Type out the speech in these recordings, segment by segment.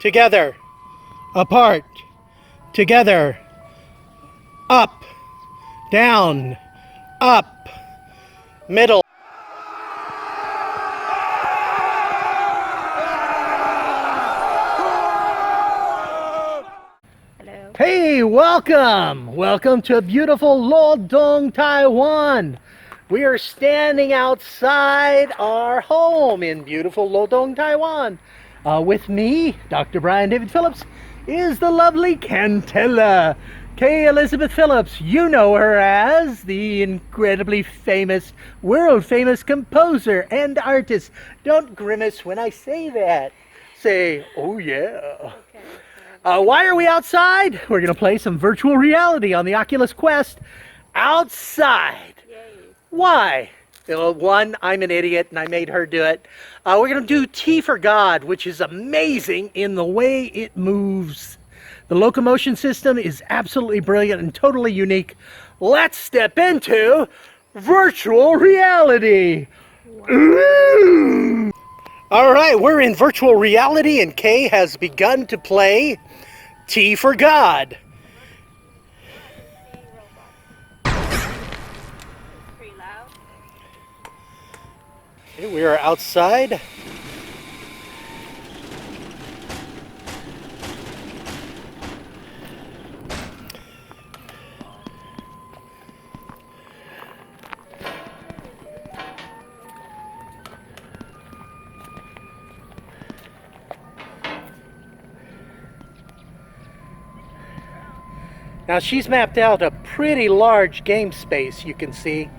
together, apart, together, up, down, up, middle. Hello. Hey, welcome! Welcome to beautiful Lodong, Taiwan. We are standing outside our home in beautiful Lodong, Taiwan. With me, Dr. Brian David Phillips, is the lovely Kantella. K. Elizabeth Phillips. You know her as the incredibly famous, world-famous composer and artist. Don't grimace when I say that. Say, oh yeah. Okay. Why are we outside? We're going to play some virtual reality on the Oculus Quest outside. Yay. Why? Well, one, I'm an idiot and I made her do it. We're going to do T for God, which is amazing in the way it moves. The locomotion system is absolutely brilliant and totally unique. Let's step into virtual reality. Ooh. All right, we're in virtual reality and Kay has begun to play T for God. Pretty loud. Okay, we are outside. Now she's mapped out a pretty large game space, you can see,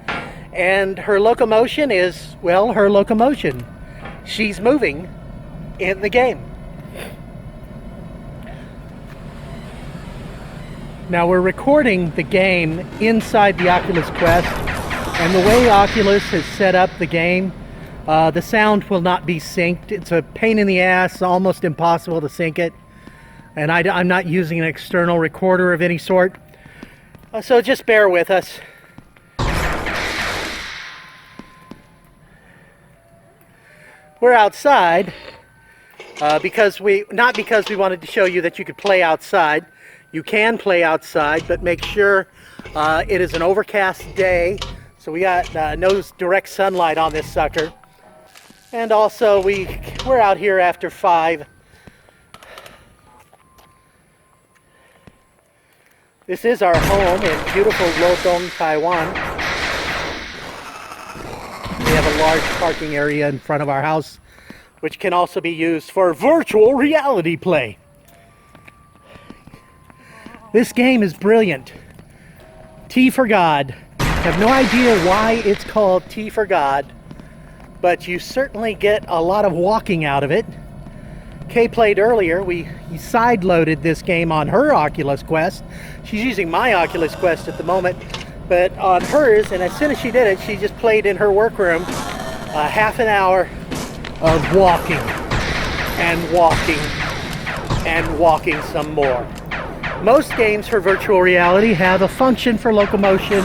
and her locomotion is, well, her locomotion. She's moving in the game. Now we're recording the game inside the Oculus Quest, and the way Oculus has set up the game, the sound will not be synced. It's a pain in the ass, almost impossible to sync it. And I'm not using an external recorder of any sort. So just bear with us. We're outside not because we wanted to show you that you could play outside. You can play outside, but make sure it is an overcast day. So we got no direct sunlight on this sucker. And also we're out here after 5. This is our home in beautiful Lodong, Taiwan. We have a large parking area in front of our house, which can also be used for virtual reality play. This game is brilliant. T for God. I have no idea why it's called T for God, but you certainly get a lot of walking out of it. Kay played earlier. We side-loaded this game on her Oculus Quest. She's using my Oculus Quest at the moment, but on hers, and as soon as she did it, she just played in her workroom half an hour of walking and walking and walking some more. Most games for virtual reality have a function for locomotion,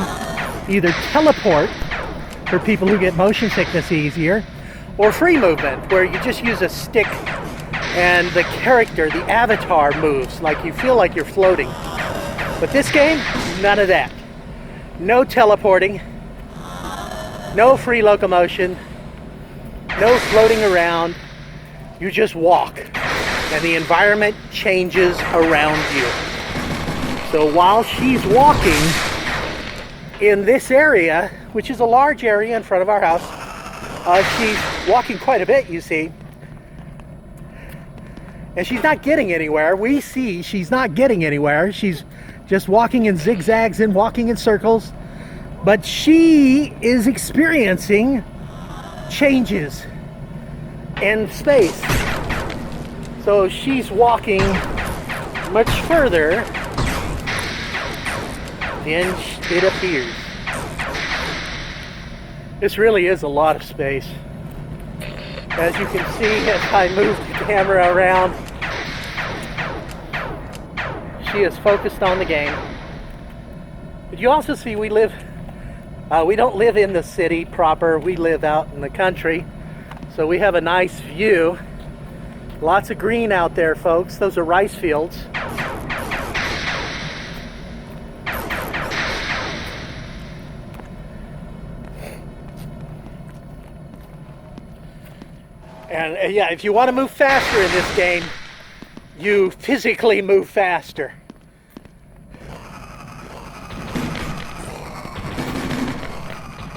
either teleport for people who get motion sickness easier, or free movement, where you just use a stick and the character, the avatar, moves like you feel like you're floating. But this game, none of that. No teleporting, no free locomotion, no floating around. You just walk, and the environment changes around you. So while she's walking in this area, which is a large area in front of our house, she's walking quite a bit, you see. And she's not getting anywhere. We see she's not getting anywhere. She's just walking in zigzags and walking in circles. But she is experiencing changes in space. So she's walking much further than it appears. This really is a lot of space. As you can see, as I move the camera around, she is focused on the game. But you also see we don't live in the city proper, we live out in the country. So we have a nice view Lots of green out there, folks. Those are rice fields. And yeah, if you want to move faster in this game, you physically move faster.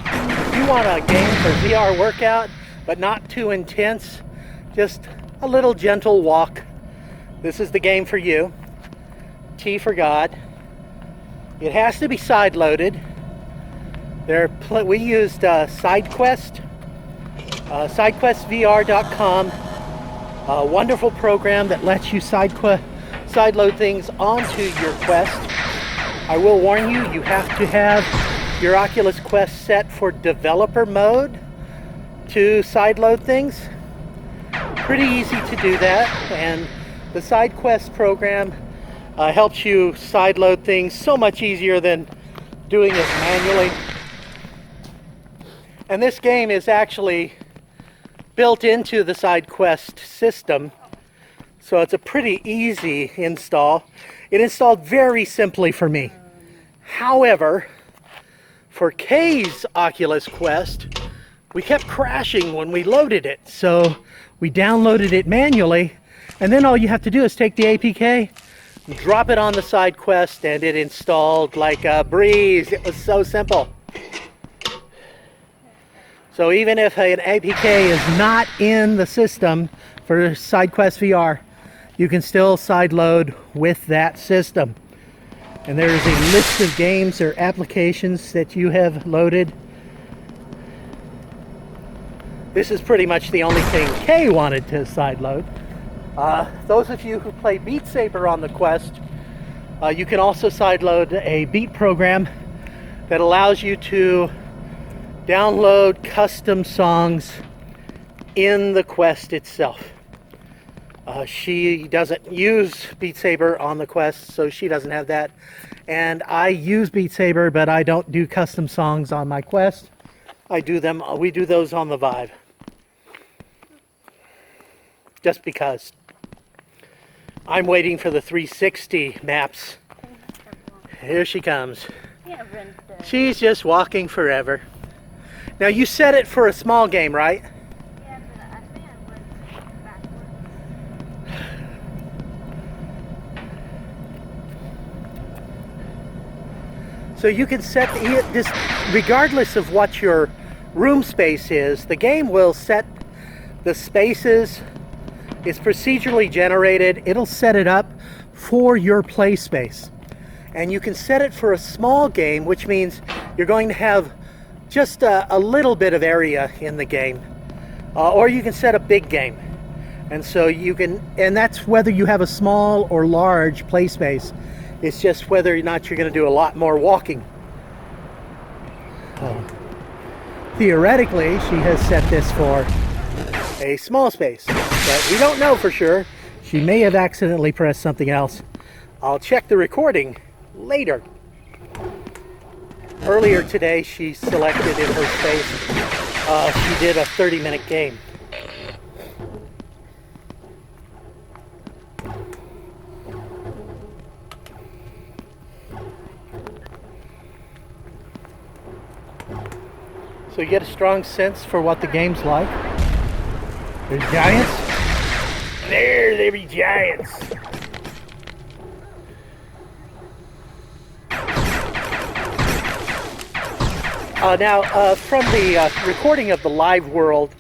If you want a game for VR workout, but not too intense, just a little gentle walk, this is the game for you. T for God. It has to be side-loaded. We used SideQuest, SideQuestVR.com, a wonderful program that lets you side-load things onto your Quest. I will warn you, you have to have your Oculus Quest set for developer mode to side-load things. Pretty easy to do that, and the SideQuest program helps you side-load things so much easier than doing it manually. And this game is actually built into the SideQuest system, so it's a pretty easy install. It installed very simply for me. However, for Kay's Oculus Quest, we kept crashing when we loaded it, so we downloaded it manually, and then all you have to do is take the APK, drop it on the SideQuest, and it installed like a breeze. It was so simple. So even if an APK is not in the system for SideQuest VR, you can still sideload with that system. And there's a list of games or applications that you have loaded. This is pretty much the only thing Kay wanted to sideload. Those of you who play Beat Saber on the Quest, you can also sideload a beat program that allows you to download custom songs in the Quest itself. She doesn't use Beat Saber on the Quest, so she doesn't have that. And I use Beat Saber, but I don't do custom songs on my Quest. We do those on the Vive. Just because. I'm waiting for the 360 maps. Here she comes. She's just walking forever. Now you set it for a small game, right? Yeah, but I think I went backwards. So you can set this, regardless of what your room space is, the game will set the spaces. It's procedurally generated. It'll set it up for your play space. And you can set it for a small game, which means you're going to have just a little bit of area in the game. Or you can set a big game. And so you can, and that's whether you have a small or large play space. It's just whether or not you're going to do a lot more walking. Theoretically, she has set this for a small space, but we don't know for sure. She may have accidentally pressed something else. I'll check the recording later. Earlier today, she selected in her space, she did a 30-minute game. So you get a strong sense for what the game's like. There's giants. There be giants. Now, from the recording of the live world,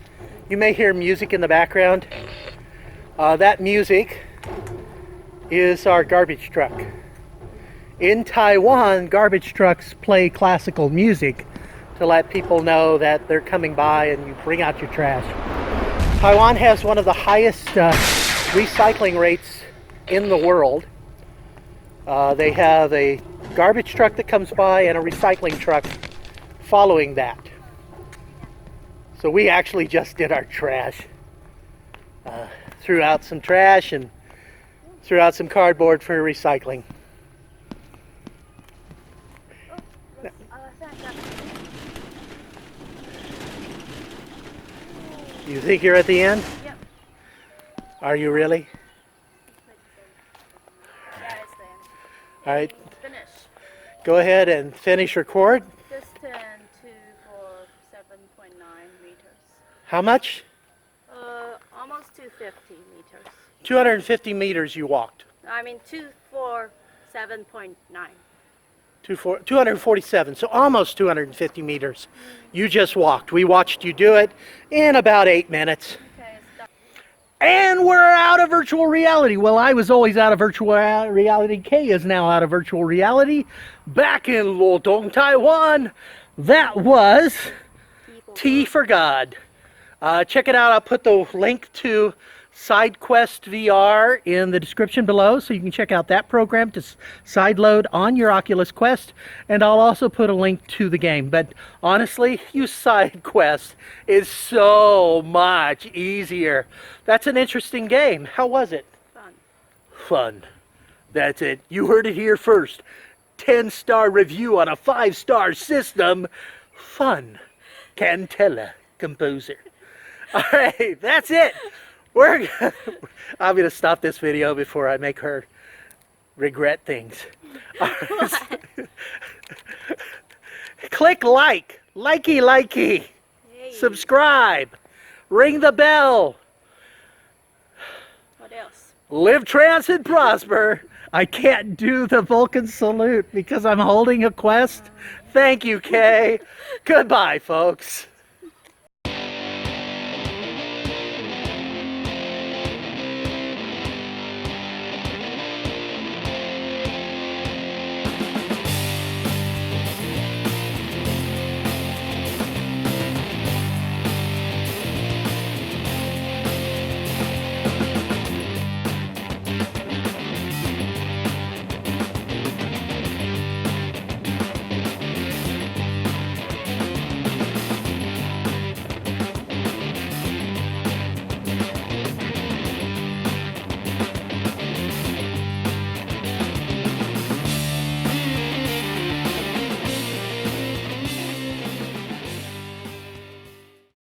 you may hear music in the background. That music is our garbage truck. In Taiwan, garbage trucks play classical music to let people know that they're coming by and you bring out your trash. Taiwan has one of the highest recycling rates in the world. They have a garbage truck that comes by and a recycling truck following that. So we actually just did our trash. Threw out some trash and threw out some cardboard for recycling. You think you're at the end? Yep. Are you really? Yeah, it's there. All right. Finish. Go ahead and finish record. Distance for 7.9 meters. How much? Almost 250 meters. 250 meters you walked. I mean 247.9. 247, so almost 250 meters. You just walked. We watched you do it in about 8 minutes. Okay, stop. And we're out of virtual reality. Well, I was always out of virtual reality. Kay is now out of virtual reality. Back in Lodong, Taiwan. That was T for God. Check it out. I'll put the link to SideQuest VR in the description below, so you can check out that program to sideload on your Oculus Quest, and I'll also put a link to the game. But honestly, use SideQuest. It's so much easier. That's an interesting game. How was it? Fun. Fun. That's it. You heard it here first. 10-star review on a 5-star system. Fun. Kantella composer. All right, that's it. I'm going to stop this video before I make her regret things. Click likey, Hey. subscribe, ring the bell, What else? live, trans, and prosper. I can't do the Vulcan salute because I'm holding a Quest. Thank you, Kay. Goodbye, folks.